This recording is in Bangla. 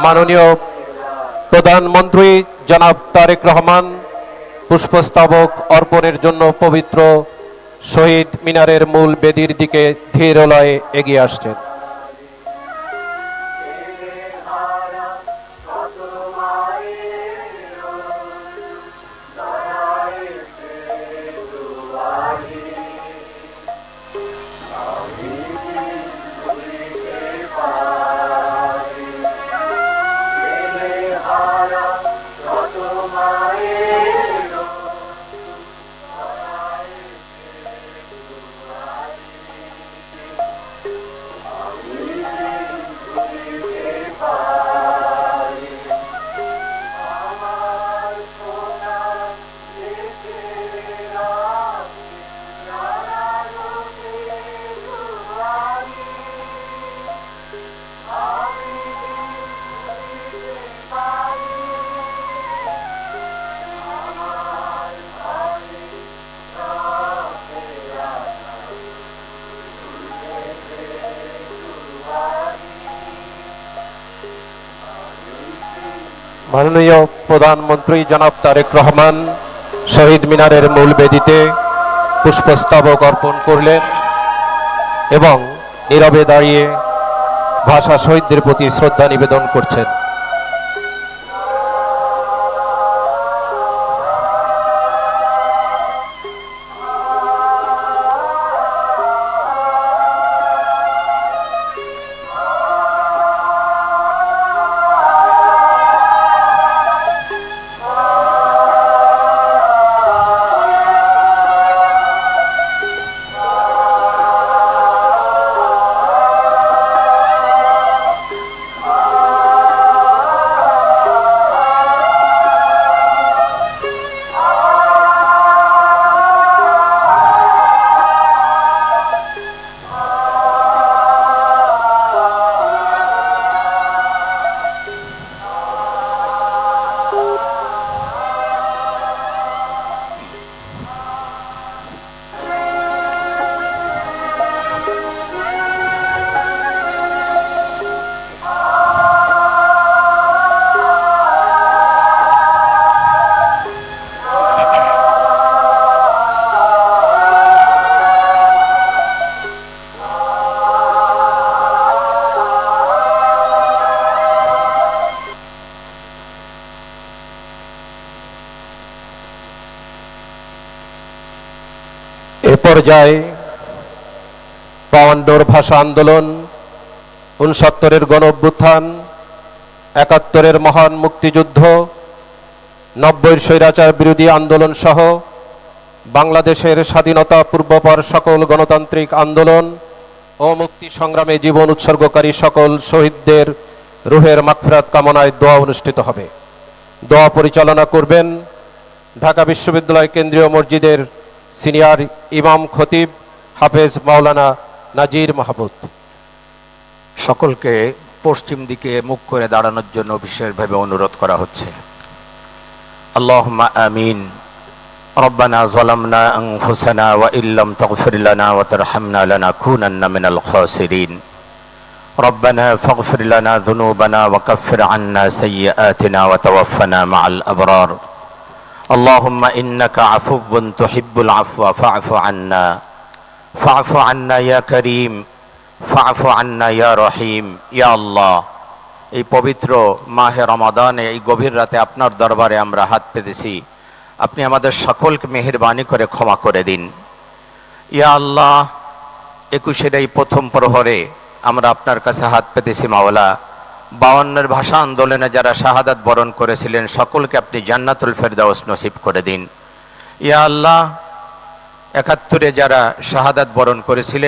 মাননীয় প্রধানমন্ত্রী জনাব তারেক রহমান পুষ্পস্তবক অর্পণের জন্য পবিত্র শহীদ মিনারের মূল বেদির দিকে ধীর লয়ে এগিয়ে আসছেন। মাননীয় প্রধানমন্ত্রী জনাব তারেক রহমান শহীদ মিনারের মূল বেদিতে পুষ্পস্তবক অর্পণ করলেন এবং নীরবে দাঁড়িয়ে ভাষা শহীদদের প্রতি শ্রদ্ধা নিবেদন করছেন। এ পর্যায়ে 52 ভাষা আন্দোলন, 69 গণ অভ্যুত্থান, 71 মহান মুক্তিযুদ্ধ, 90 স্বৈরাচার বিরোধী আন্দোলন সহ বাংলাদেশের স্বাধীনতা পূর্বপর সকল গণতান্ত্রিক আন্দোলন ও মুক্তি সংগ্রামে জীবন উৎসর্গকারী সকল শহীদদের রুহের মাগফিরাত কামনায় দোয়া অনুষ্ঠিত হবে। দোয়া পরিচালনা করবেন ঢাকা বিশ্ববিদ্যালয় কেন্দ্রীয় মসজিদের সিনিয়র ইমাম খতিব হাফেজ মাওলানা নাজির মাহমুদ। সকলকে পশ্চিম দিকে মুখ করে দাঁড়ানোর জন্য বিশেষভাবে অনুরোধ করা হচ্ছে। আল্লাহুম্মা আমিন। রব্বানা যালামনা আনফুসানা ওয়া ইল্লাম তাগফির লানা ওয়া তারহামনা লানাকুনান্না মিনাল খাসিরিন। রব্বানা ফাগফির লানা যুনুবানা ওয়া কাফির আন্না সাইয়্যাতিনা ওয়া তাওয়াফানা মাআল আবরার। আল্লাহুম্মা ইন্নাকা আফুউন তুহিব্বুল আফওয়া ফা'ফু আন্না ফা'ফু আন্না ইয়া কারীম ফা'ফু আন্না ইয়া রহিম। ইয়া আল্লাহ, এই পবিত্র মাহে রমাদানে এই গভীর রাতে আপনার দরবারে আমরা হাত পেতেছি, আপনি আমাদের সকলকে মেহেরবানি করে ক্ষমা করে দিন। ইয়া আল্লাহ, 21-এর এই প্রথম প্রহরে আমরা আপনার কাছে হাত পেতেছি মাওলা। 52 ভাষা আন্দোলনে যারা শাহাদাত বরণ করেছিলেন সকলকে আপনি জান্নাতুল ফেরদাউস নসিব করে দিন। ইয়া আল্লাহ, 71-এ যারা শাহাদাত বরণ করেছিলেন